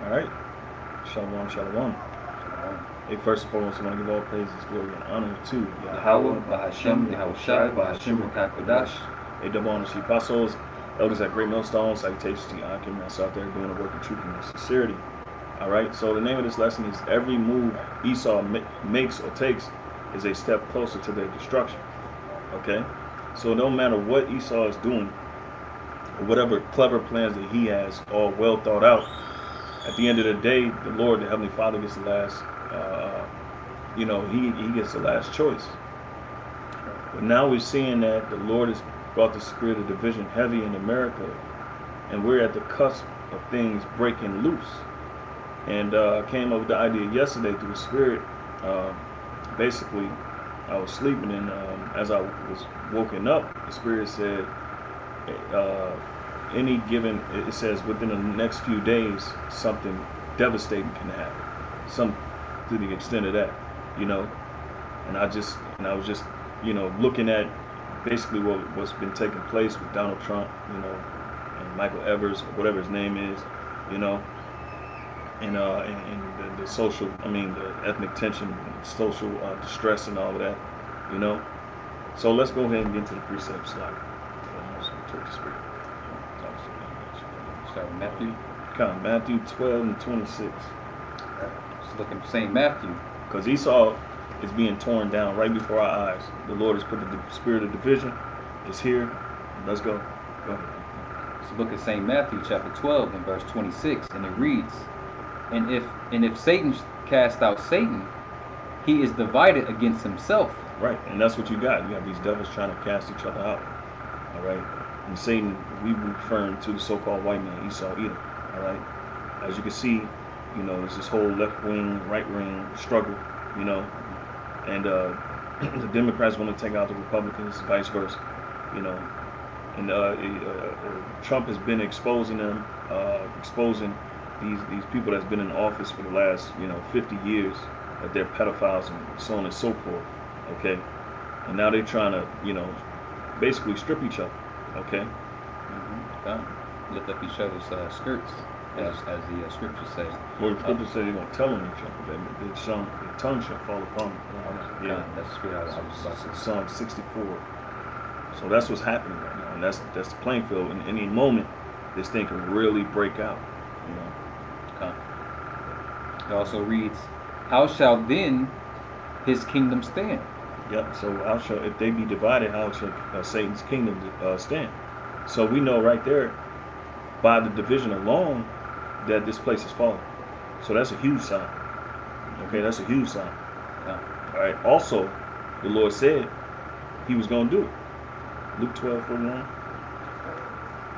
All right. Shalom, shalom. Hey, first and foremost, I want to give all praises, glory, and honor to Yahweh, Bahashem, Yahushai, Bahashem, Rakakodash. A double honor to the apostles, elders at Great Millstone, salutations to the Akim that's out there doing the work of truth and sincerity. All right, so the name of this lesson is every move Esau makes or takes is a step closer to their destruction. Okay, so no matter what Esau is doing, or whatever clever plans that he has, all well thought out, at the end of the day, the Lord, the Heavenly Father, gets the last. He gets the last choice. But now we're seeing that the Lord has brought the spirit of division heavy in America, and we're at the cusp of things breaking loose. And I came up with the idea yesterday through the spirit. Basically, I was sleeping, and as I was woken up, the spirit said, it says within the next few days, something devastating can happen. Some to the extent of that, and I was just, looking at basically what's been taking place with Donald Trump, and Michael Evers, or whatever his name is, and the social, the ethnic tension, social distress, and all of that, So let's go ahead and get into the precepts. Start with Matthew. Matthew 12 and 26. Let's look at St. Matthew. Because Esau is being torn down right before our eyes. The Lord has put the spirit of division. It's here. Let's go. Go ahead. Let's look at St. Matthew chapter 12 and verse 26, and it reads, And if Satan cast out Satan, he is divided against himself. Right, and that's what you got. You have these devils trying to cast each other out. All right, and Satan, we referring to the so-called white man, Esau, Edom. All right, as you can see, there's this whole left wing, right wing struggle. And the Democrats want to take out the Republicans, vice versa. And Trump has been exposing them, exposing these people that's been in office for the last 50 years, that they're pedophiles and so on and so forth. Okay, and now they're trying to basically strip each other. Okay. Lift up each other's skirts, as the scriptures say. Well, the scriptures say they're going to tell on each other. Their tongue shall fall upon them. Yeah, that's the scripture I was about to say. Psalm 64. So that's what's happening right now, and that's the playing field. In any moment, this thing can really break out. It also reads, "How shall then his kingdom stand?" Yep. So how shall, if they be divided, how shall Satan's kingdom stand? So we know right there, by the division alone, that this place is falling. So that's a huge sign. Okay, that's a huge sign. All right. Also, the Lord said He was going to do it. Luke 12:49.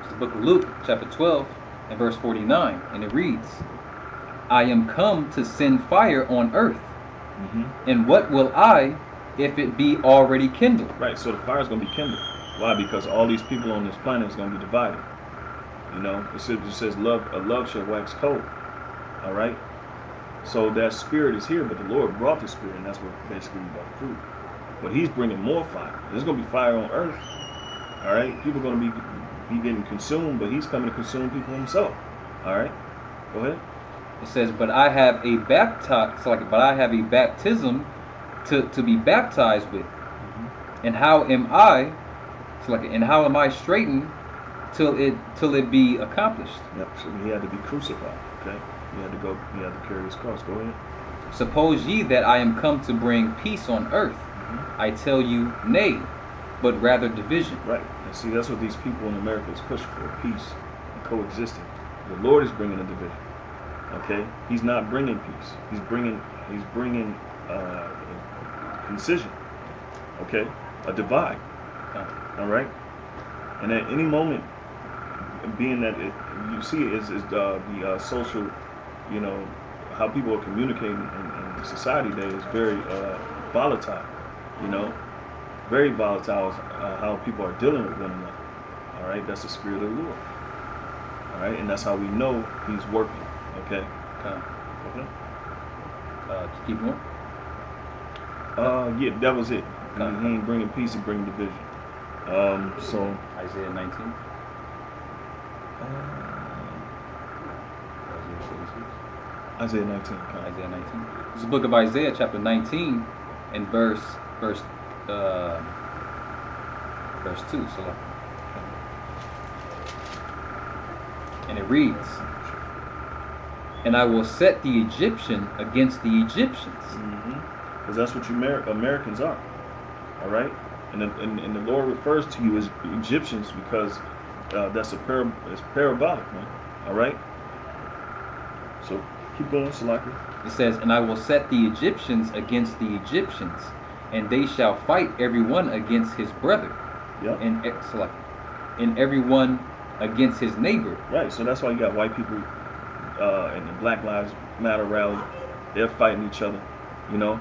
It's the book of Luke, chapter 12, and verse 49, and it reads, "I am come to send fire on earth, and what will I, if it be already kindled?" Right. So the fire is going to be kindled. Why? Because all these people on this planet is going to be divided. It says love shall wax cold. All right. So that spirit is here, but the Lord brought the spirit, and that's what basically we got to prove. But He's bringing more fire. There's going to be fire on earth. All right. People are going to be getting consumed, but He's coming to consume people Himself. All right. Go ahead. It says, "But I have a baptism to be baptized with, and how am I? And how am I straitened till it be accomplished?" Yep. So He had to be crucified. Okay. He had to carry His cross. Go ahead. "Suppose ye that I am come to bring peace on earth? I tell you, nay, but rather division." Right. And see, that's what these people in America is pushing for: peace and coexisting. The Lord is bringing a division. Okay. He's not bringing peace. He's bringing concision. Okay. A divide. All right. And at any moment, being that you see is the social, how people are communicating in society today is very volatile. Very volatile is how people are dealing with one another. All right, that's the spirit of the Lord. All right, and that's how we know He's working. Okay. Keep going. Yeah, that was it. He ain't bringing peace; He bringing division. So Isaiah 19. Isaiah 19. Come. Isaiah 19. It's the book of Isaiah, chapter 19, and verse 2. So, and it reads, "And I will set the Egyptian against the Egyptians." Because that's what you Americans are. All right? And the Lord refers to you as Egyptians because that's it's parabolic, man. All right? So keep going, Salaki. It says, "And I will set the Egyptians against the Egyptians, and they shall fight every one against his brother, Yep. and every one against his neighbor." Right. So that's why you got white people in the Black Lives Matter rally. They're fighting each other. You know,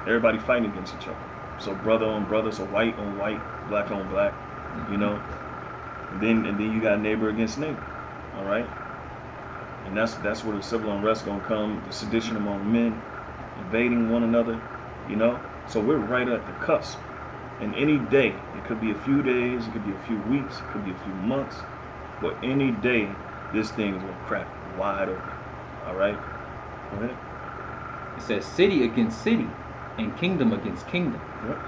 everybody fighting against each other. So brother on brother, so white on white, black on black. You know, and then you got neighbor against neighbor. All right. And that's where the civil unrest gonna come, the sedition among men, invading one another, you know. So we're right at the cusp. And any day, it could be a few days, it could be a few weeks, it could be a few months, but any day, this thing is gonna crack wide open. All right, go ahead. It says, "City against city, and kingdom against kingdom." Yep.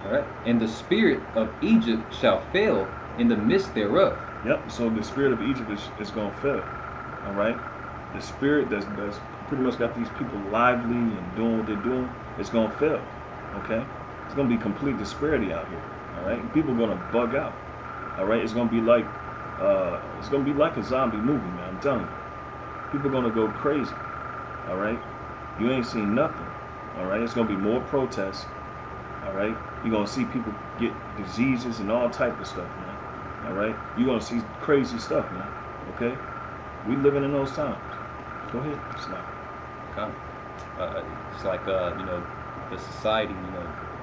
All right. "And the spirit of Egypt shall fail in the midst thereof." Yep. So the spirit of Egypt is gonna fail. All right. The spirit that's pretty much got these people lively and doing what they're doing, it's gonna fail. Okay. It's gonna be complete disparity out here. All right. And people are gonna bug out. All right. It's gonna be like a zombie movie, man. I'm telling you. People are gonna go crazy. All right. You ain't seen nothing. All right. It's gonna be more protests. All right. You're gonna see people get diseases and all type of stuff, man. All right. You're gonna see crazy stuff, man. Okay. We living in those times. Go ahead. Okay. It's like the society,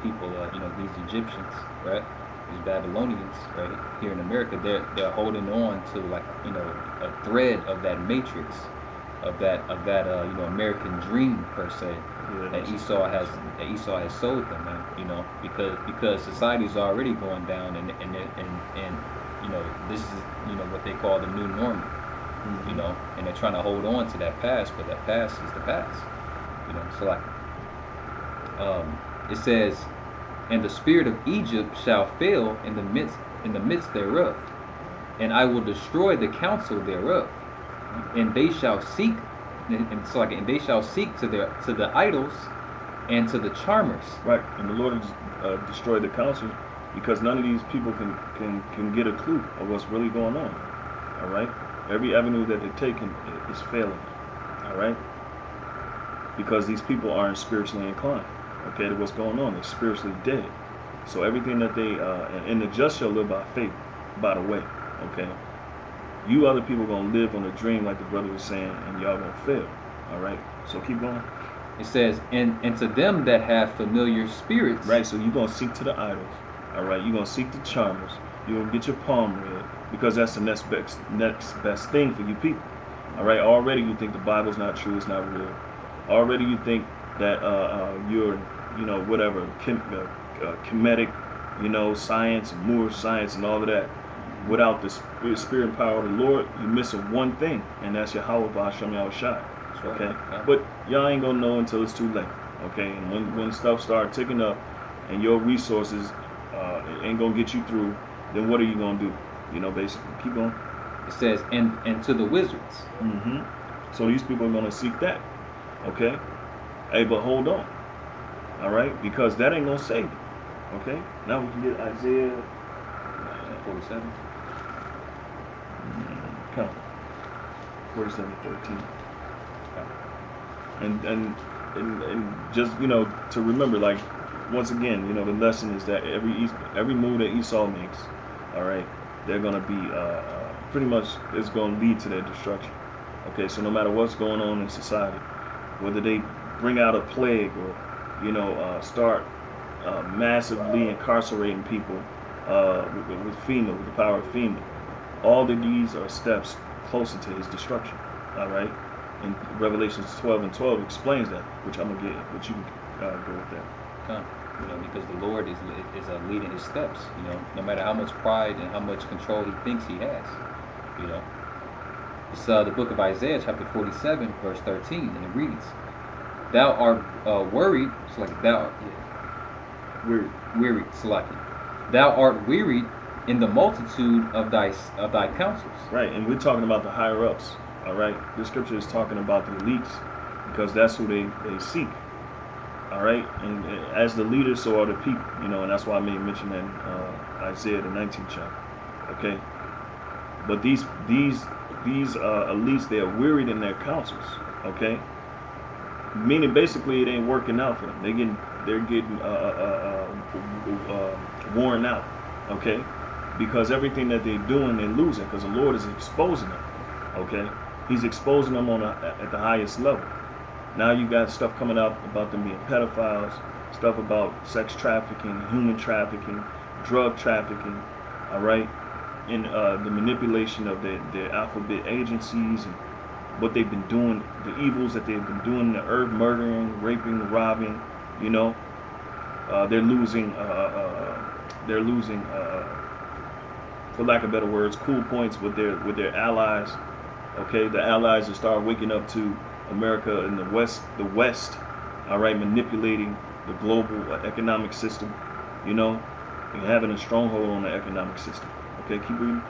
people, these Egyptians, right? These Babylonians, right? Here in America, they're holding on to like a thread of that matrix, of that American dream per se, that Esau has sold them, man. Because society's already going down, and this is what they call the new normal. And they're trying to hold on to that past, but that past is the past. So like, it says, "And the spirit of Egypt shall fail in the midst thereof, and I will destroy the counsel thereof, and they shall seek, and they shall seek to the idols and to the charmers." Right, and the Lord has destroyed the council because none of these people can get a clue of what's really going on. All right. Every avenue that they're taking is failing, all right? Because these people aren't spiritually inclined, okay, to what's going on. They're spiritually dead. So everything that they, and the just shall live by faith, by the way, okay? You other people going to live on a dream like the brother was saying, and y'all going to fail, all right? So keep going. It says, and to them that have familiar spirits. Right, so you're going to seek to the idols, all right? You're going to seek the charmers. You're going to get your palm read, because that's the next best thing for you people. All right. Already you think the Bible's not true. It's not real. Already you think that you're, whatever, Kemetic, science and Moorish science and all of that. Without the spirit and power of the Lord, you're missing one thing, and that's Yahweh B'Hashem Yahushai. Okay. Yeah. But y'all ain't gonna know until it's too late. Okay. And when stuff start ticking up, and your resources ain't gonna get you through, then what are you gonna do? Basically, keep going. It says, and to the wizards. So these people are gonna seek that. Okay. Hey, but hold on. All right, because that ain't gonna save them. Okay. Now we can get Isaiah 47. Count. 47:13. And just to remember, like, once again, the lesson is that every move that Esau makes, all right, they're gonna be pretty much it's gonna lead to their destruction. Okay, so no matter what's going on in society, whether they bring out a plague or start massively incarcerating people with FEMA, with the power of FEMA, all of these are steps closer to his destruction. All right. And Revelations 12:12 explains that, which I'm gonna get, which you can go with that. Because the Lord is leading his steps. No matter how much pride and how much control he thinks he has. It's the book of Isaiah, chapter 47, verse 13, and it reads, "Thou art worried." It's like thou, yeah, wearied. Salaki. Thou art wearied in the multitude of thy counsels. Right, and we're talking about the higher ups. All right, this scripture is talking about the elites because that's who they seek. All right, and as the leaders, so are the people. You know, and that's why I made mention in Isaiah the 19th chapter. Okay, but these elites, they are wearied in their counsels. Okay, meaning basically it ain't working out for them. They're getting worn out. Okay, because everything that they're doing, they're losing because the Lord is exposing them. Okay, He's exposing them at the highest level. Now you got stuff coming out about them being pedophiles, stuff about sex trafficking, human trafficking, drug trafficking, all right, and the manipulation of their alphabet agencies and what they've been doing, the evils that they've been doing in the earth, murdering, raping, robbing. You know, they're losing, for lack of better words, cool points with their allies. Okay, the allies will start waking up to America and the West, all right, manipulating the global economic system, you know, and having a stronghold on the economic system. Okay, keep reading.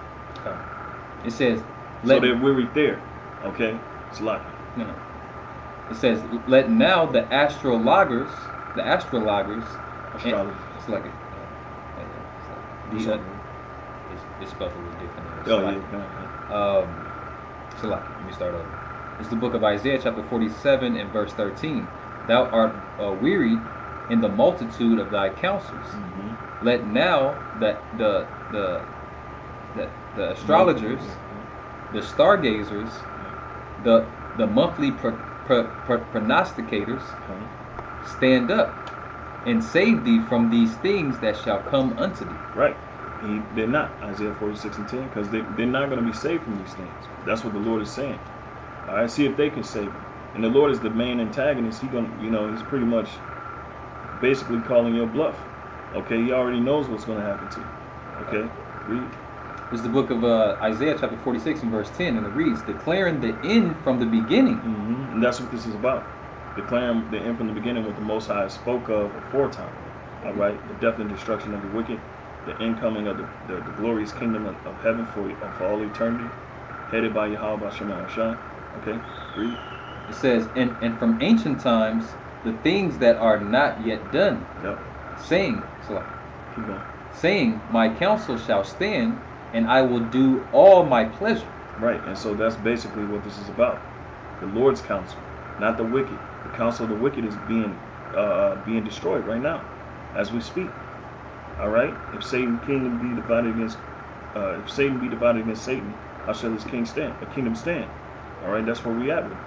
It says, so they're wearied there. Okay, it's a lot. No. It says, let now the astrologers, Astrology. it's like it's spelled a little different. Oh yeah. Salaki, let me start over. It's the book of Isaiah, chapter 47, and verse 13. Thou art wearied in the multitude of thy counsels. Mm-hmm. Let now the astrologers, the stargazers, the monthly prognosticators stand up and save thee from these things that shall come unto thee. Right. They're not, Isaiah 46 and 10, because they're not going to be saved from these things. That's what the Lord is saying. All right, see if they can save them. And the Lord is the main antagonist. He's pretty much basically calling your bluff. Okay, He already knows what's going to happen to you. Okay, read. It's the book of Isaiah, chapter 46 and verse 10, and it reads, declaring the end from the beginning. Mm-hmm. And that's what this is about. Declaring the end from the beginning, what the Most High spoke of aforetime. All right, the death and destruction of the wicked, the incoming of the glorious kingdom of heaven for all eternity, headed by Yahweh Shema Shah. Okay, read. It says, and from ancient times, the things that are not yet done, yep. Saying, keep going. Saying, my counsel shall stand, and I will do all my pleasure. Right, and so that's basically what this is about. The Lord's counsel, not the wicked. The counsel of the wicked is being destroyed right now, as we speak. All right. If Satan kingdom be divided against, if Satan be divided against Satan, how shall his king stand? A kingdom stand. All right. That's where we at with it.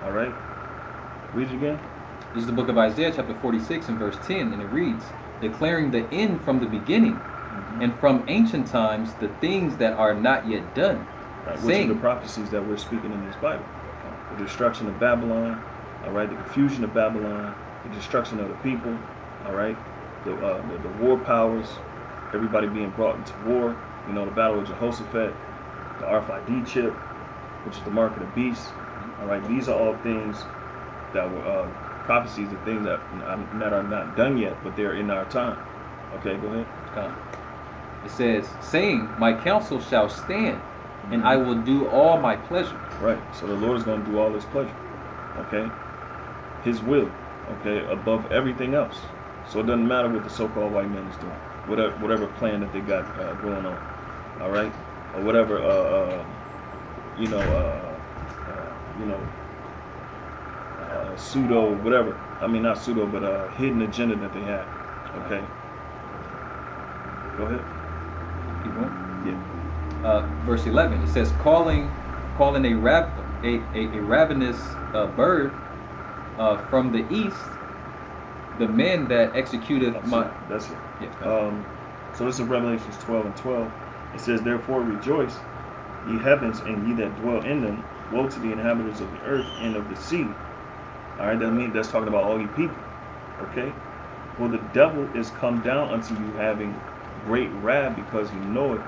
All right. Read it again. This is the book of Isaiah, chapter 46 and verse 10, and it reads, declaring the end from the beginning, and from ancient times the things that are not yet done. Right, which are the prophecies that we're speaking in this Bible. The destruction of Babylon, all right, the confusion of Babylon, the destruction of the people, all right, the war powers, everybody being brought into war, you know, the battle of Jehoshaphat, the RFID chip, which is the mark of the beast, all right, these are all things that were prophecies of things that are not done yet, but they're in our time. Okay, go ahead. It says, saying, my counsel shall stand, and I will do all my pleasure. Right, so the Lord is going to do all His pleasure, okay? His will, okay, above everything else. So it doesn't matter what the so-called white man is doing, whatever plan that they got going on, all right? Or whatever, pseudo, whatever. I mean, not pseudo, but hidden agenda that they have, okay? Go ahead. Keep going. Yeah. Verse 11, it says, calling a ravenous bird from the east, the men that executeth That's it. Yeah. So this is Revelations 12 and 12. It says, therefore rejoice, ye heavens, and ye that dwell in them. Woe to the inhabitants of the earth and of the sea. All right, that's talking about all you people. Okay? For the devil is come down unto you having great wrath, because he knoweth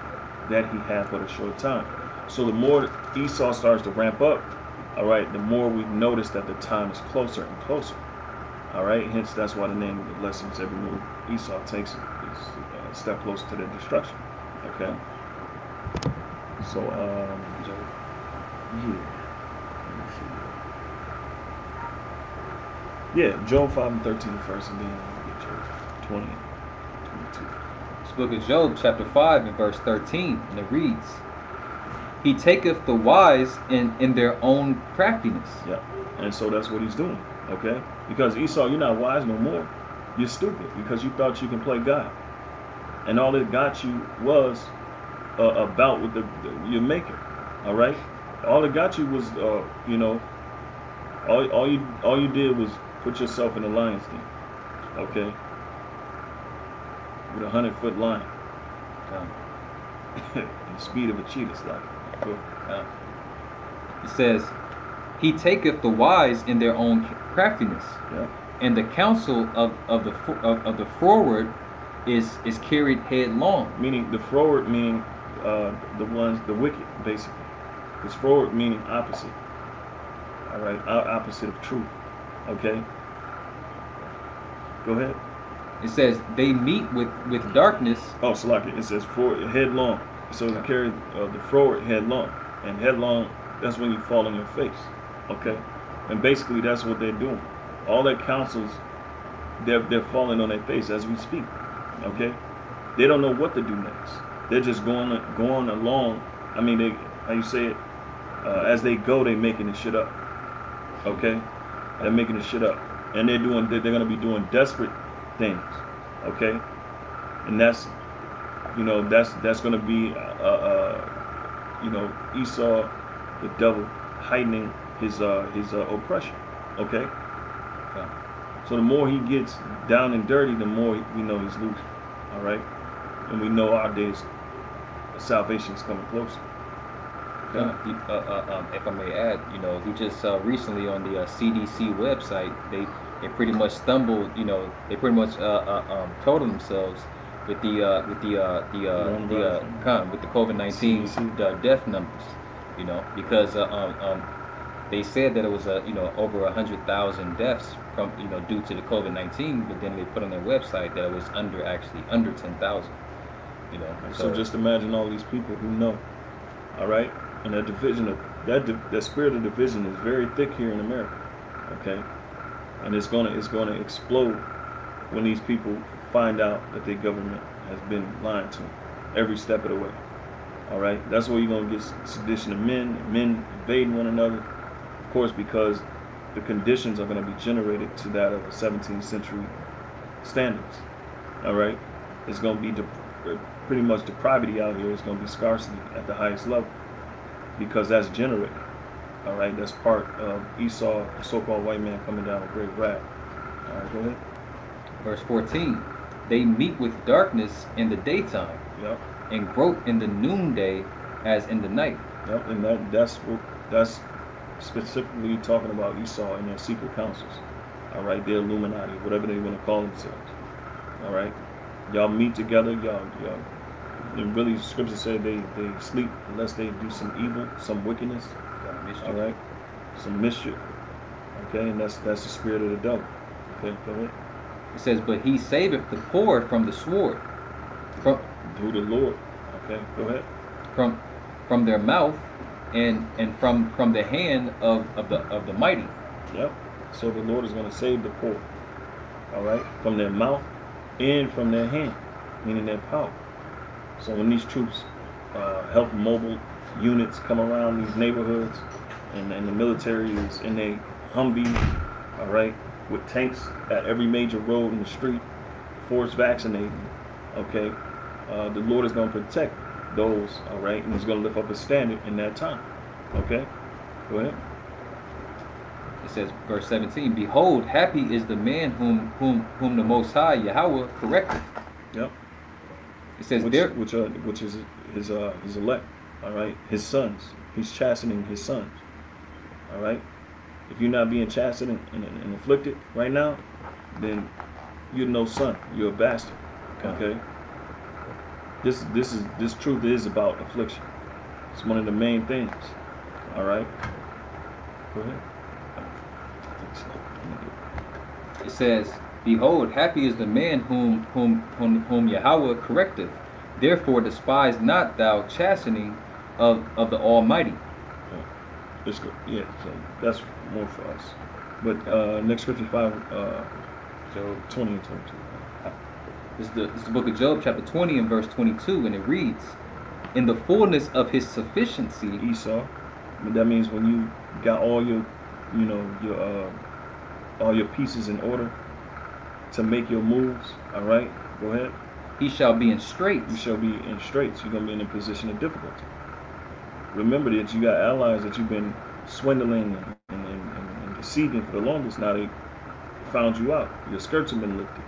that he hath but a short time. So the more Esau starts to ramp up, all right, the more we notice that the time is closer and closer. All right, hence that's why the name of the lessons every move Esau takes is a step closer to their destruction. Okay. So yeah. Let me see. Yeah, Job 5:13 first, and then we'll get Job 20 and 22. This book of Job, chapter 5 and verse 13, and it reads, He taketh the wise in their own craftiness. Yeah, and so that's what he's doing. Okay, because Esau, you're not wise no more. You're stupid because you thought you can play God, and all it got you was a bout with your maker. All right, all it got you was you know, all you did was put yourself in a lion's den. Okay, with a 100-foot lion, the speed of a cheetah, like. Cool. It says, He taketh the wise in their own craftiness, Yeah. and the counsel of the froward is carried headlong. Meaning the froward, meaning the wicked, basically. Because froward meaning opposite. All right, opposite of truth. Okay. Go ahead. It says they meet with darkness. Oh, Salaki, it says headlong. So they carry the froward headlong, and headlong, that's when you fall on your face. Okay, and basically that's what they're doing. All their counsels, they're falling on their face as we speak. Okay, they don't know what to do next. They're just going along. I mean, they, how you say it? As they go, they're making the shit up. Okay, they're making the shit up, and they're gonna be doing desperate things. Okay, and that's, you know, that's gonna be you know, Esau, the devil, heightening his oppression. Okay. Yeah. So the more he gets down and dirty, the more we know he's losing. All right, and we know our days of salvation is coming closer. Okay. If I may add, you know, we just recently on the CDC website, they pretty much stumbled. You know, they pretty much told themselves with the COVID-19 death numbers. You know, because they said that it was over 100,000 deaths from, you know, due to the COVID-19, but then they put on their website that it was under 10,000. You know, so just imagine all these people who know. All right, and that division of that spirit of division is very thick here in America. Okay, and it's gonna explode when these people find out that their government has been lying to them every step of the way. All right, that's where you're gonna get sedition of men invading one another, of course, because the conditions are gonna be generated to that of a 17th century standards. All right, it's gonna be pretty much depravity out here. It's gonna be scarcity at the highest level because that's generated. All right, that's part of Esau, the so-called white man, coming down with great wrath. All right, go ahead. Verse 14, they meet with darkness in the daytime. Yep. And grope in the noonday as in the night. Yep, and that's specifically talking about Esau and their secret councils. All right, their Illuminati, whatever they want to call themselves. All right, y'all meet together, y'all. And really, Scripture said they sleep unless they do some evil, some wickedness. All right, some mischief. Okay, and that's the spirit of the devil. Okay, go ahead. It says, but he saveth the poor from the sword. Through the Lord. Okay, go ahead. From their mouth and from the hand of the mighty. Yep. So the Lord is going to save the poor. All right, from their mouth and from their hand, meaning their power. So when these troops, help mobile units come around these neighborhoods, and the military is in their Humvees, all right, with tanks at every major road in the street, force vaccinating. Okay. The Lord is going to protect those, all right, and He's going to lift up a standard in that time. Okay, go ahead. It says, verse 17, behold, happy is the man whom the Most High Yahweh correcteth. Yep. It says which is his elect, all right, his sons. He's chastening his sons. All right. If you're not being chastened and afflicted right now, then you're no son. You're a bastard. Okay. This truth is about affliction. It's one of the main things. All right. Go ahead. It says, "Behold, happy is the man whom Yahweh correcteth. Therefore despise not thou chastening of the Almighty." Let's go. Yeah, so that's more for us. But next scripture 5, Job 20 and 22. This is the book of Job, chapter 20 and verse 22, and it reads, "In the fullness of his sufficiency." Esau. But that means when you got all your, all your pieces in order to make your moves. All right, go ahead. "He shall be in straits." You shall be in straits. You're gonna be in a position of difficulty. Remember that you got allies that you've been swindling and deceiving for the longest. Now they found you out. Your skirts have been lifted.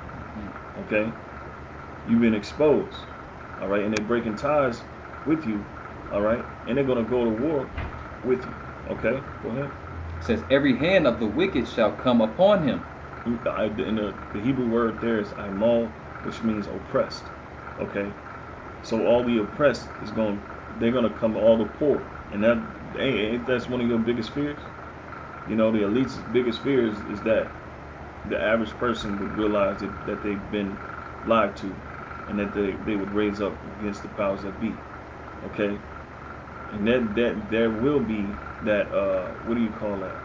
Okay? You've been exposed. All right? And they're breaking ties with you. All right? And they're going to go to war with you. Okay? Go ahead. It says, "Every hand of the wicked shall come upon him." In the Hebrew word there is aimal, which means oppressed. Okay? So all the oppressed they're going to come, all the poor. And that's one of your biggest fears? The elite's biggest fears is that the average person would realize that they've been lied to, and that they would raise up against the powers that be. Okay? And that there will be that, what do you call that?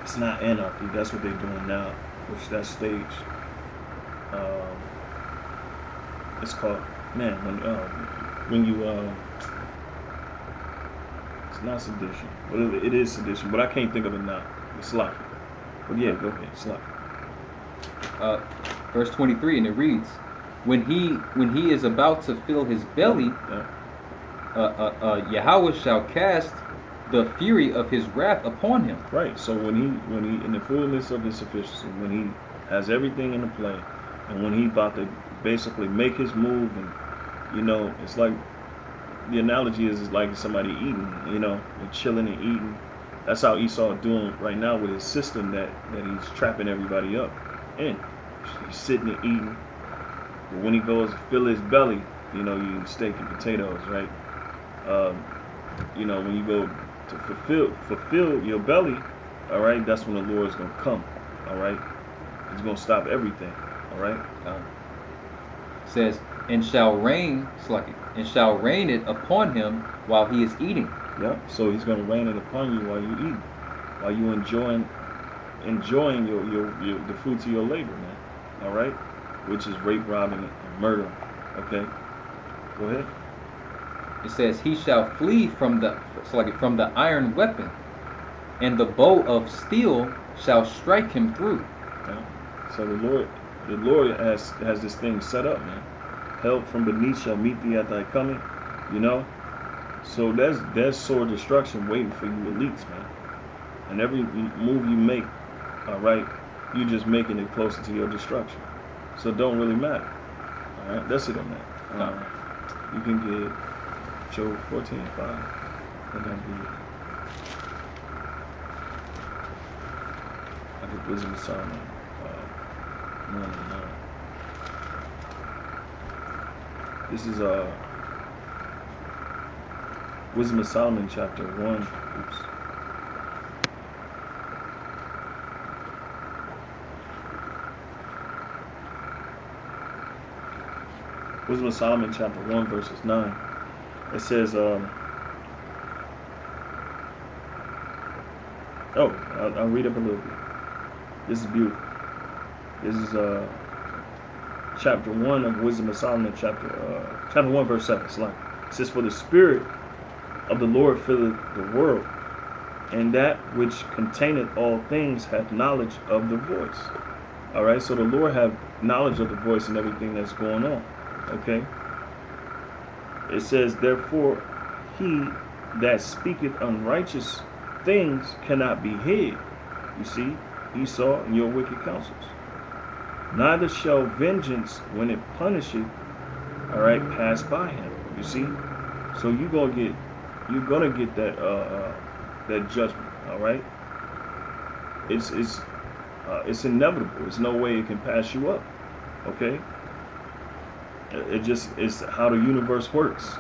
It's not anarchy. That's what they're doing now, which that stage. It's called, man, when you it's not sedition. Well, it is sedition, but I can't think of it now. It's like, but yeah, go ahead. It's like. Verse 23, and it reads, when he is about to fill his belly, Yahweh shall cast the fury of his wrath upon him. Right. So when he in the fullness of his sufficiency, when he has everything in the play, and when he about to basically make his move, and it's like, the analogy is like somebody eating, they're chilling and eating. That's how Esau doing right now with his system that he's trapping everybody up in. He's sitting and eating. But when he goes to fill his belly, you eat steak and potatoes, right? When you go to fulfill your belly, all right, that's when the Lord's gonna come, all right? He's gonna stop everything, all right? It says, and shall rain it upon him while he is eating. Yeah. So he's gonna rain it upon you while you eat, while you enjoying your the fruits of your labor, man. All right, which is rape, robbing, and murder. Okay. Go ahead. It says, he shall flee from the iron weapon, and the bow of steel shall strike him through. Yeah. So the Lord has this thing set up, man. Help from beneath shall meet thee at thy coming. So there's sword destruction waiting for you elites, man. And every move you make, all right, you're just making it closer to your destruction. So it don't really matter. All right, that's it on that. You can get Job 14:5, and that'll be it. I get Wisdom of Solomon 1 and 9. This is Wisdom of Solomon chapter 1. Oops. Wisdom of Solomon chapter 1 verses 9. It says, I'll read up a little bit. This is beautiful. This is chapter 1 of Wisdom of Solomon, chapter 1 verse 7. It's like, it says, for the spirit of the Lord filleth the world, and that which containeth all things hath knowledge of the voice. All right, so the Lord have knowledge of the voice and everything that's going on. Okay. It says, therefore, he that speaketh unrighteous things cannot be hid. You see, Esau and your wicked counsels. Neither shall vengeance, when it punisheth, all right, pass by him. You see, so you're gonna get that judgment. All right, it's inevitable. There's no way it can pass you up. Okay. It just is how the universe works.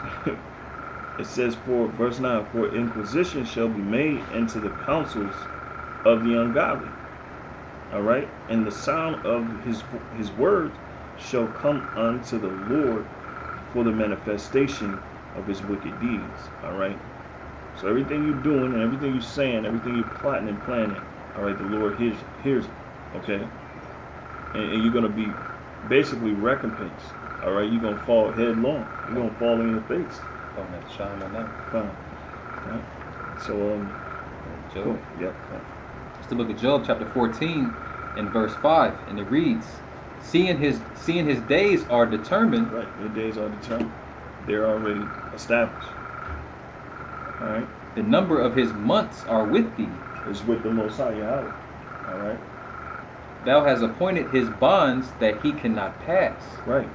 It says, for verse 9, for inquisition shall be made into the counsels of the ungodly. All right, and the sound of his word shall come unto the Lord for the manifestation of his wicked deeds. All right. So everything you're doing and everything you're saying, everything you're plotting and planning, all right, the Lord hears it, okay? And you're going to be basically recompensed, all right? You're going to fall headlong. You're going to fall in your face. I'm going to have to shine on that. Fine. Right. So, Job. cool. Yep. It's the book of Job, chapter 14, and verse 5, and it reads, Seeing his days are determined. Right, your days are determined. They're already established. All right. The number of his months are with thee. It's with the Most High Yahweh. All right. Thou hast appointed his bonds that he cannot pass. Right.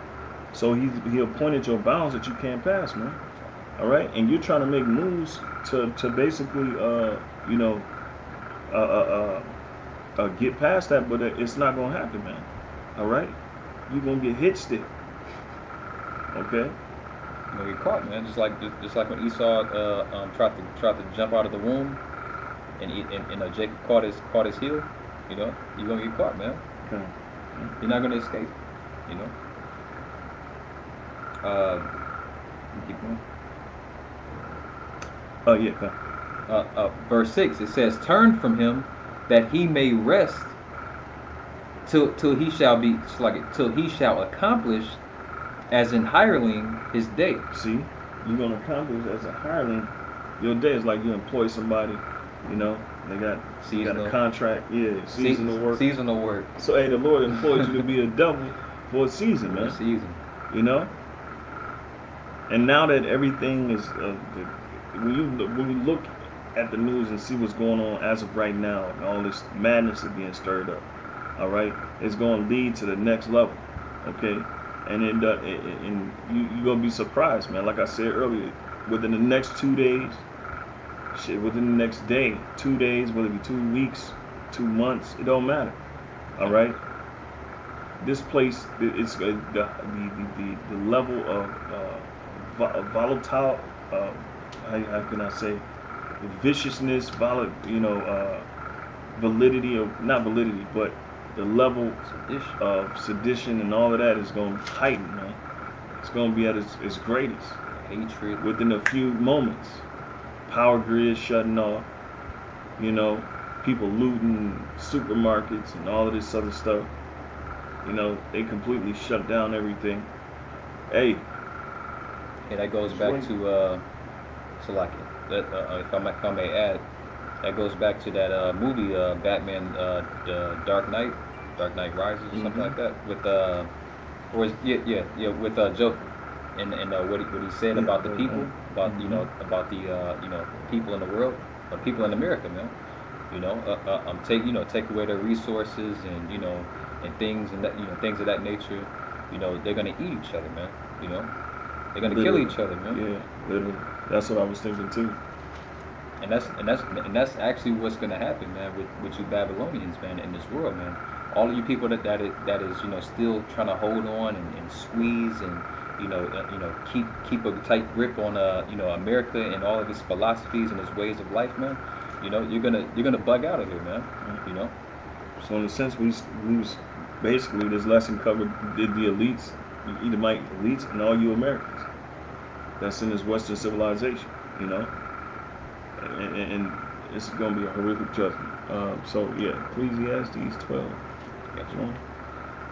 So he appointed your bounds that you can't pass, man. All right. And you're trying to make moves to basically get past that, but it's not gonna happen, man. All right. You're gonna get hit still. Okay. You're gonna get caught, man. Just like when Esau tried to jump out of the womb, and Jacob caught his heel. You know, you're gonna get caught, man. Okay. You're not gonna escape. You know. Keep going. Oh yeah. Okay. Verse 6. It says, "Turn from him, that he may rest, till he shall accomplish, as an hireling, his day." See, you're gonna accomplish as a hireling. Your day is like you employ somebody. You know, they got a contract. Yeah, seasonal work. Seasonal work. So hey, the Lord employed you to be a devil for a season, man. For a season. You know. And now that everything is, when you look at the news and see what's going on as of right now, and all this madness is being stirred up. All right, it's going to lead to the next level. Okay, and you're gonna be surprised, man. Like I said earlier, within the next 2 days, within the next day, 2 days, whether it be 2 weeks, 2 months, it don't matter. All right, this place, it's the level of volatile. How can I say? Viciousness, validity of not validity, but the level of sedition and all of that is going to heighten, man. It's going to be at its greatest. Hatred. Within a few moments. Power grid shutting off. You know, people looting supermarkets and all of this other stuff. You know, they completely shut down everything. Hey. Yeah, that goes back to Salaki. If I may add, that goes back to that movie, Batman, Dark Knight Rises, or something like that, with with Joker, and what he said about the people, about about the people in the world, people in America, man. Take away their resources and things and that things of that nature. They're gonna eat each other, man. They're gonna kill each other, man. Yeah, literally. That's what I was thinking too. And that's actually what's gonna happen, man, with you Babylonians, man, in this world, man. All of you people that is still trying to hold on and squeeze and keep a tight grip on America and all of its philosophies and its ways of life, man. You're gonna bug out of here, man. So in a sense, we was basically, this lesson covered the elites, the Edomite elites, and all you Americans that's in this Western civilization, and it's going to be a horrific judgment. So yeah, Ecclesiastes 12. That's right.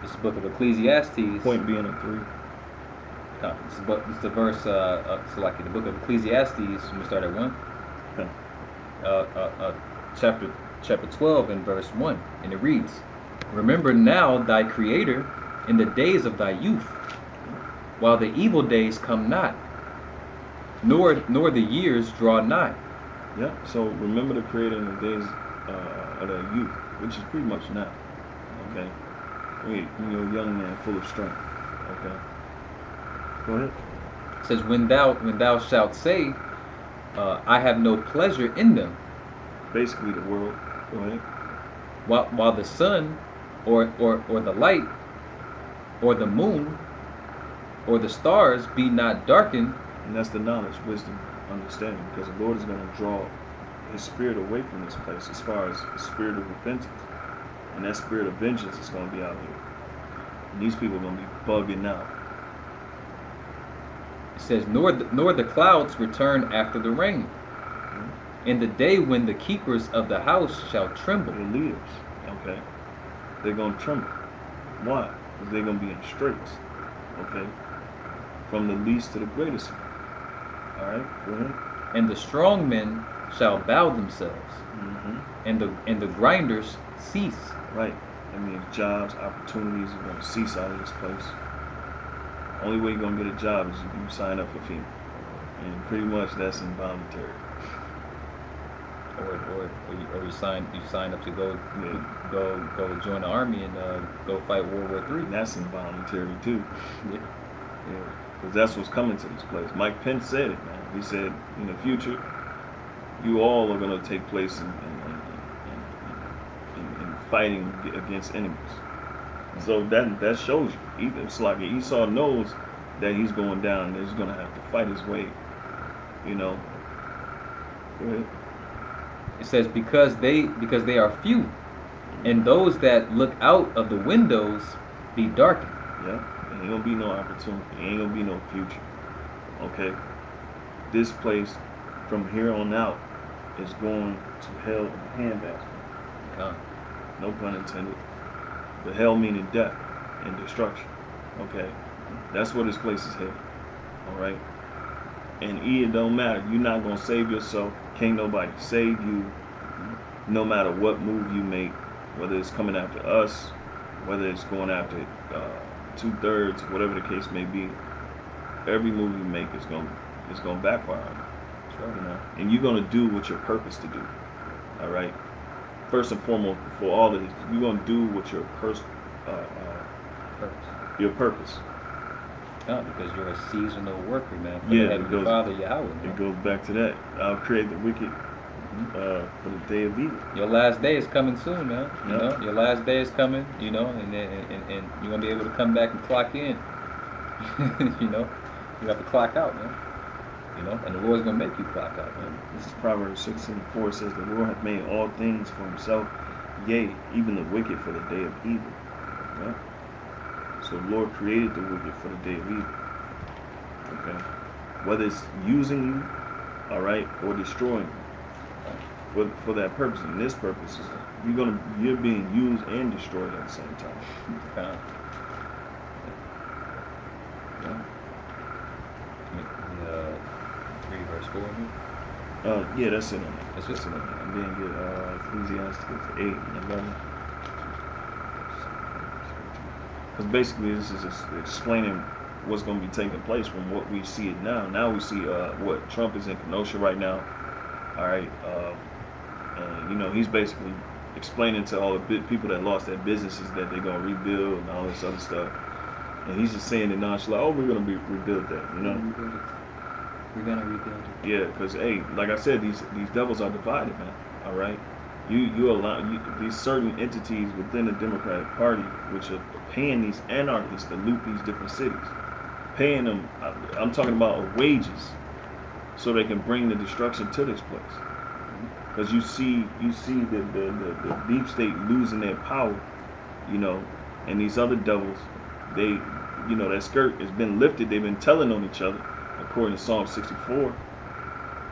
This book of Ecclesiastes. Point being a 3. It's the verse. Selected the book of Ecclesiastes. We start at 1. Okay. Chapter 12 and verse 1, and it reads, "Remember now thy Creator in the days of thy youth, while the evil days come not, nor the years draw nigh." Yeah. So remember the Creator in the days of thy youth, which is pretty much now. Okay. When you're a young man full of strength. Okay. Go ahead. It says, when thou shalt say, I have no pleasure in them. Basically the world. Go ahead. While the sun or the light or the moon or the stars be not darkened. And that's the knowledge, wisdom, understanding, because the Lord is going to draw his spirit away from this place as far as the spirit of repentance. And that spirit of vengeance is going to be out here. And these people are going to be bugging out. It says, nor the clouds return after the rain. In the day when the keepers of the house shall tremble. Your leaders, okay? They're going to tremble. Why? Because they're going to be in straits, okay? From the least to the greatest. All right, go ahead. And the strong men shall bow themselves, and the grinders cease. Right. That means jobs, opportunities are going to cease out of this place. Only way you're going to get a job is if you sign up for FEMA. And pretty much that's involuntary. Or you sign up to go join the army and go fight World War III. And that's involuntary too. Yeah. Yeah. Because that's what's coming to this place. Mike Pence said it, man. He said, in the future, you all are going to take place in fighting against enemies. So that shows you. It's like Esau knows that he's going down and he's going to have to fight his way. You know. Go ahead. It says, because they are few, and those that look out of the windows be darkened. Yeah. Ain't gonna be no opportunity. Ain't gonna be no future. Okay? This place, from here on out, is going to hell in a handbasket. No pun intended. But hell meaning death and destruction. Okay? That's where this place is headed. Alright? And it don't matter. You're not gonna save yourself. Can't nobody save you. No matter what move you make, whether it's coming after us, whether it's going after 2/3, whatever the case may be, every move you make is gonna backfire on you. Sure. You know, and you're gonna do what your purpose to do. All right. First and foremost, before all of this, you're gonna do what your purpose. Your purpose. No, because you're a seasonal worker, man. For the Father Yahweh. Man. It goes back to that. I'll create the wicked for the day of evil. Your last day is coming soon, man. You know, your last day is coming. You know, and you're gonna be able to come back and clock in. You know, you have to clock out, man. You know, and the Lord's gonna make you clock out, man. This is Proverbs 6:4. It says, "The Lord hath made all things for Himself, yea, even the wicked for the day of evil." Yeah. So the Lord created the wicked for the day of evil. Okay. Whether it's using you, all right, or destroying you, for that purpose. And this purpose is you're being used and destroyed at the same time. Yeah. Read verse 4 here. Yeah, that's it. That's it. And then get Ecclesiastes 8 and 11. Because basically this is explaining what's going to be taking place from what we see it now. Now we see what Trump is in Kenosha right now. All right, and you know he's basically explaining to all the people that lost their businesses that they're gonna rebuild and all this other stuff. And he's just saying it nonchalant. Oh, we're gonna rebuild that. You know. We're gonna rebuild it. Yeah, because hey, like I said, these devils are divided, man. All right. You allow these certain entities within the Democratic Party, which are paying these anarchists to loot these different cities, paying them. I'm talking about wages, so they can bring the destruction to this place. Because you see the deep state losing their power, you know, and these other devils, they, you know, that skirt has been lifted. They've been telling on each other, according to Psalm 64.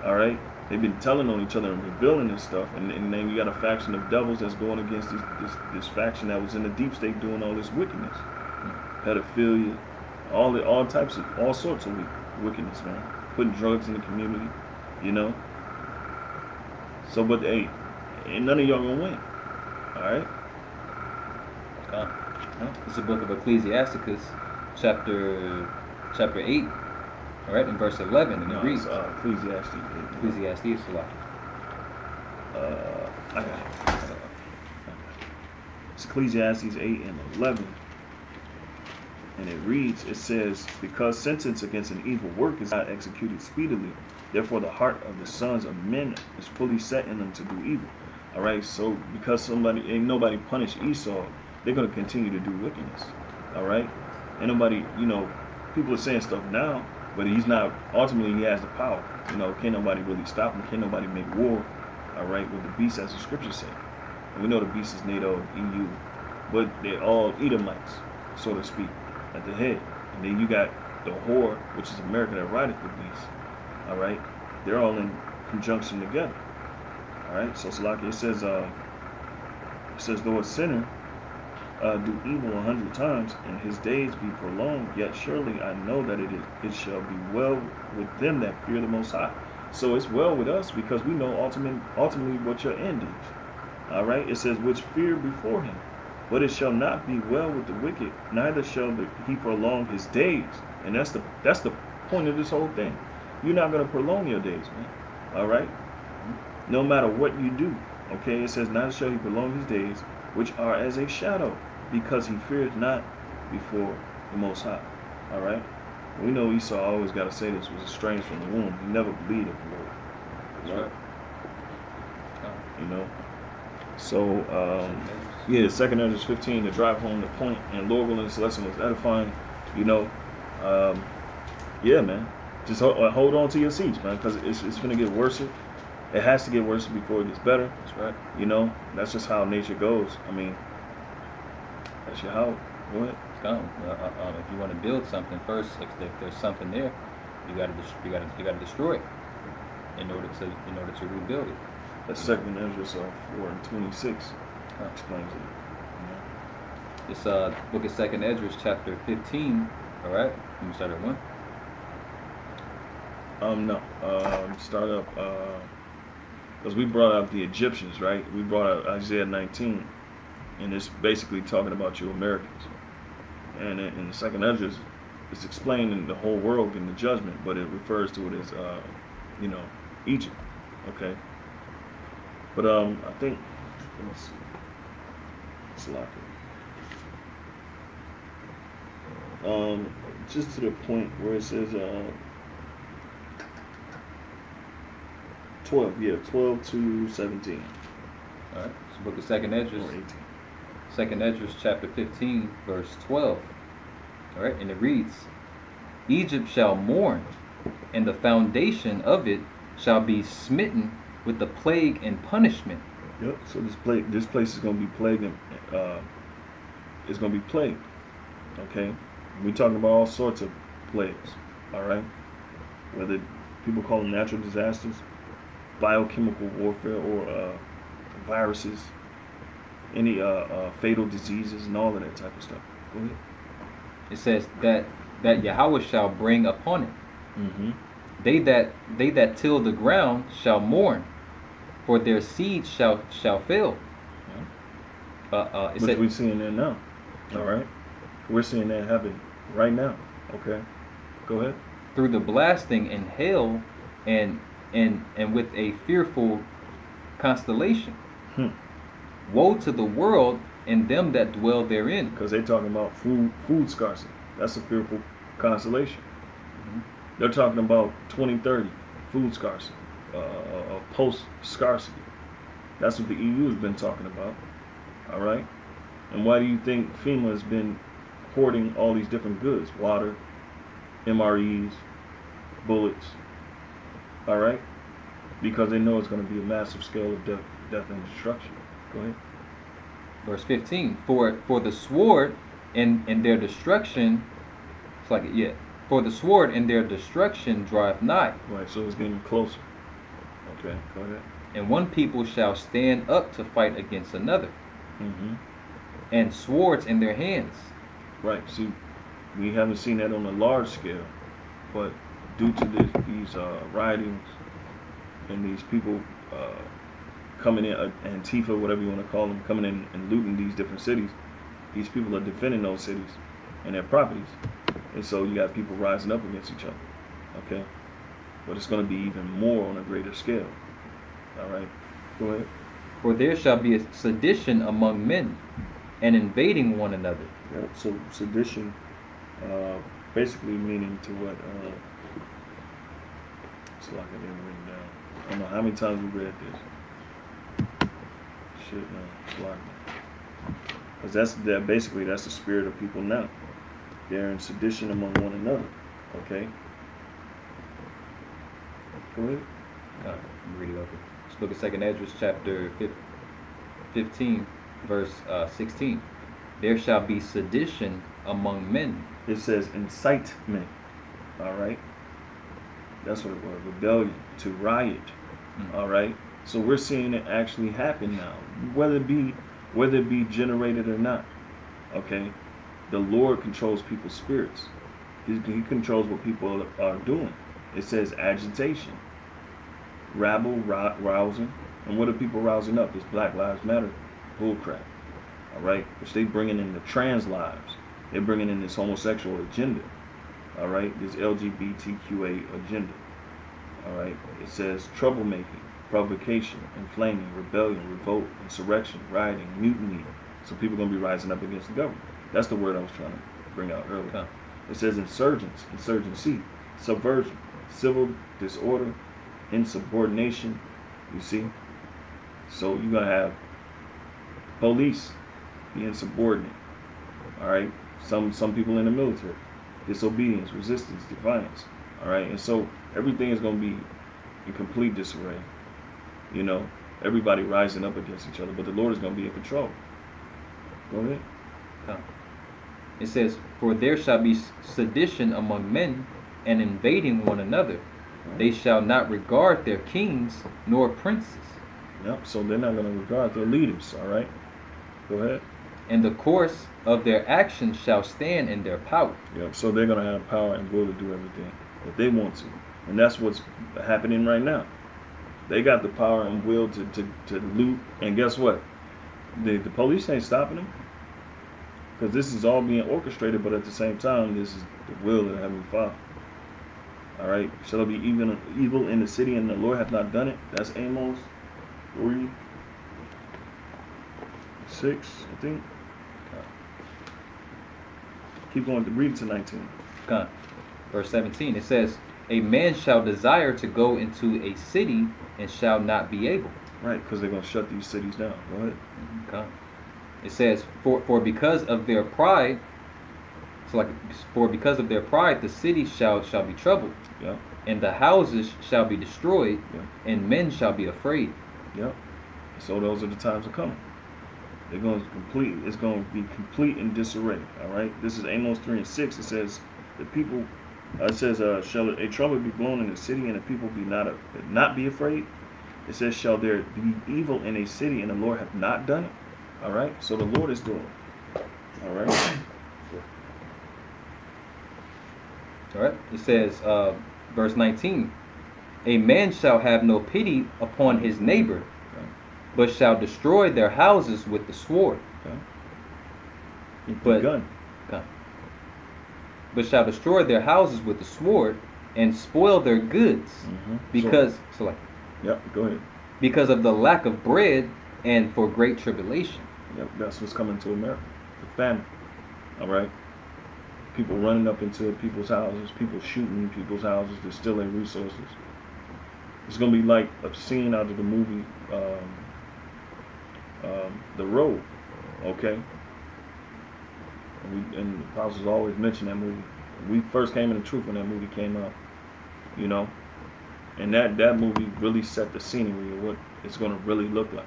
All right. They've been telling on each other and revealing this stuff, and then you got a faction of devils that's going against this faction that was in the deep state doing all this wickedness, pedophilia, all sorts of wickedness, man. Putting drugs in the community, you know. So, but hey, ain't none of y'all gonna win. All right. It's the book of Ecclesiasticus, chapter 8. All right, in verse 11, and it reads, Ecclesiastes 8. Ecclesiastes, I got it. It's Ecclesiastes 8 and 11. And it reads, it says, because sentence against an evil work is not executed speedily, therefore the heart of the sons of men is fully set in them to do evil. All right, so because ain't nobody punished Esau, they're going to continue to do wickedness. All right, ain't nobody, you know, people are saying stuff now, but he's not. Ultimately, he has the power. You know, can't nobody really stop him. Can't nobody make war. All right, with the beast, as the scriptures say. And we know the beast is NATO, EU, but they're all Edomites, so to speak, at the head. And then you got the whore, which is America, that rideth the beast. All right, they're all in conjunction together. All right, so Salaki, it says, though a sinner do evil 100 times, and his days be prolonged, yet surely I know that it shall be well with them that fear the Most High. So it's well with us because we know ultimately what your end is. All right, it says, which fear before him, but it shall not be well with the wicked, neither shall he prolong his days. And that's the point of this whole thing. You're not going to prolong your days, man. All right, no matter what you do. Okay, it says, neither shall he prolong his days, which are as a shadow, because he feareth not before the Most High. All right, we know Esau always got to say this, was estranged from the womb. He never believed of the Lord. That's right. You know. So yeah, 2 Ezra 15 to drive home the point, and Lord willing, this lesson was edifying. You know, yeah, man, just hold on to your seats, man, because it's gonna get worse. It has to get worse before it gets better. That's right. You know, that's just how nature goes. I mean, that's your how. Go ahead. It's gone. If you want to build something first, if there's something there, you gotta destroy it in order to rebuild it. That's 2 Ezra 4:26 explains it. This book of 2 Ezra, chapter 15. All right, you start at 1. No. Start up because we brought out the Egyptians, right? We brought out Isaiah 19, and it's basically talking about you Americans. And in the 2 Ezra, it's explaining the whole world in the judgment, but it refers to it as you know, Egypt. Okay. But I think, let me see. It's locked in. Just to the point where it says 12, yeah, 12 to 17. All right, it's the book of 2 Ezra. Or 18. 2 Ezra, chapter 15, verse 12. All right, and it reads, Egypt shall mourn, and the foundation of it shall be smitten with the plague and punishment. Yep. So this place is going to be plagued, and it's going to be plagued. Okay. We're talking about all sorts of plagues. All right. Whether people call them natural disasters, biochemical warfare, or viruses, any fatal diseases, and all of that type of stuff. Go ahead. It says that Yahweh shall bring upon it. Mm-hmm. They that till the ground shall mourn, for their seed shall fail. Yeah. Which we're seeing that now. All right, we're seeing that happen right now. Okay, go ahead. Through the blasting and hail, and with a fearful constellation. Woe to the world and them that dwell therein. Because they're talking about food scarcity. That's a fearful constellation. Mm-hmm. They're talking about 2030 food scarcity, post scarcity. That's what the EU has been talking about. All right. And why do you think FEMA has been hoarding all these different goods? Water, MREs, bullets. All right. Because they know it's going to be a massive scale of death and destruction. Go ahead. Verse 15. For the sword and their destruction, it's like, yeah. For the sword and their destruction drive nigh. Right, so it's getting closer. Okay, go ahead. And one people shall stand up to fight against another. Mm-hmm. And swords in their hands. Right, see, we haven't seen that on a large scale, but due to these riotings and these people coming in, Antifa, whatever you want to call them, coming in and looting these different cities, these people are defending those cities and their properties. And so you got people rising up against each other. Okay? But it's going to be even more on a greater scale. All right? Go ahead. For there shall be a sedition among men, and invading one another. Yep. So sedition, basically meaning to what? It's like I didn't written down. I don't know how many times we read this. Shit, man. It's like, because that's the spirit of people now. They're in sedition among one another. Okay. Go ahead. I'm reading over. Let's look at 2nd Esdras chapter 15, verse 16. There shall be sedition among men. It says incitement. All right. That's what it was. Rebellion, to riot. All right. So we're seeing it actually happen now, whether it be generated or not. Okay. The Lord controls people's spirits. He controls what people are doing. It says agitation, rabble, rousing. And what are people rousing up? This Black Lives Matter bullcrap. All right. Which they bringing in the trans lives. They're bringing in this homosexual agenda. All right. This LGBTQA agenda. All right. It says troublemaking, provocation, inflaming, rebellion, revolt, insurrection, rioting, mutiny. So people are going to be rising up against the government. That's the word I was trying to bring out earlier. Okay. It says insurgents, insurgency, subversion, civil disorder, insubordination. You see? So you're going to have police being subordinate. All right? Some people in the military. Disobedience, resistance, defiance. All right? And so everything is going to be in complete disarray. You know? Everybody rising up against each other. But the Lord is going to be in control. Go ahead. Okay. It says, for there shall be sedition among men, and invading one another. They shall not regard their kings nor princes. Yep, so they're not going to regard their leaders, all right? Go ahead. And the course of their actions shall stand in their power. Yep, so they're going to have power and will to do everything that they want to. And that's what's happening right now. They got the power and will to loot. And guess what? The police ain't stopping them. Because this is all being orchestrated, but at the same time, this is the will of the Heavenly Father. All right? Shall there be evil in the city, and the Lord hath not done it? That's Amos 3, 6, I think. Keep going to read to 19. Okay. Verse 17, it says, a man shall desire to go into a city and shall not be able. Right, because they're going to shut these cities down. Go ahead. Okay. It says, for because of their pride, because of their pride, the city shall be troubled. Yeah. And the houses shall be destroyed, yeah. And men shall be afraid. Yep. So those are the times are coming. They're going to it's going to be complete in disarray. All right. This is Amos 3 and 6. It says the people. It says, shall a trumpet be blown in the city, and the people not be afraid? It says, shall there be evil in a city, and the Lord hath not done it? All right. So the Lord is doing it. All right. All right. It says, verse 19, a man shall have no pity upon his neighbor, but shall destroy their houses with the sword. But shall destroy their houses with the sword and spoil their goods, because go ahead. Because of the lack of bread and for great tribulation. Yep, that's what's coming to America. The famine. All right. People running up into people's houses, people shooting people's houses, they're stealing resources. It's gonna be like a scene out of the movie The Road. Okay. And the apostles always mention that movie. We first came in the truth when that movie came out. You know? And that movie really set the scenery of what it's gonna really look like.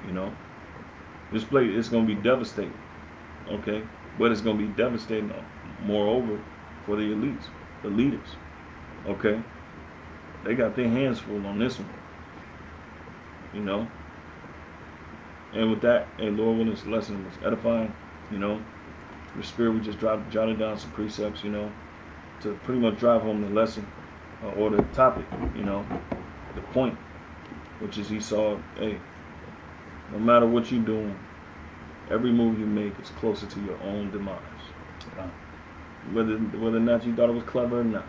You know? This place is gonna be devastating. Okay? But it's gonna be devastating moreover for the elites, the leaders. Okay? They got their hands full on this one. You know? And with that, Lord willing, this lesson was edifying, you know. Your spirit, we just jotted down some precepts, you know, to pretty much drive home the lesson or the topic, you know, the point, which is he saw, hey, no matter what you're doing, every move you make is closer to your own demise. Whether or not you thought it was clever or not.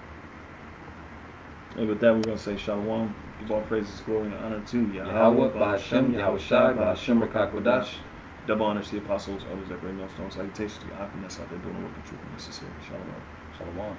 And with that, we're going to say Shalom. Give all praises, glory, and honor to Yahweh, Ba'Hashem, Yahushai, Ba'Hashem, Rakakwadash. Double honors to the apostles, others that great millstones. Salutations to the Akim that's out there doing the work of truth and necessary. Shalom. Shalom.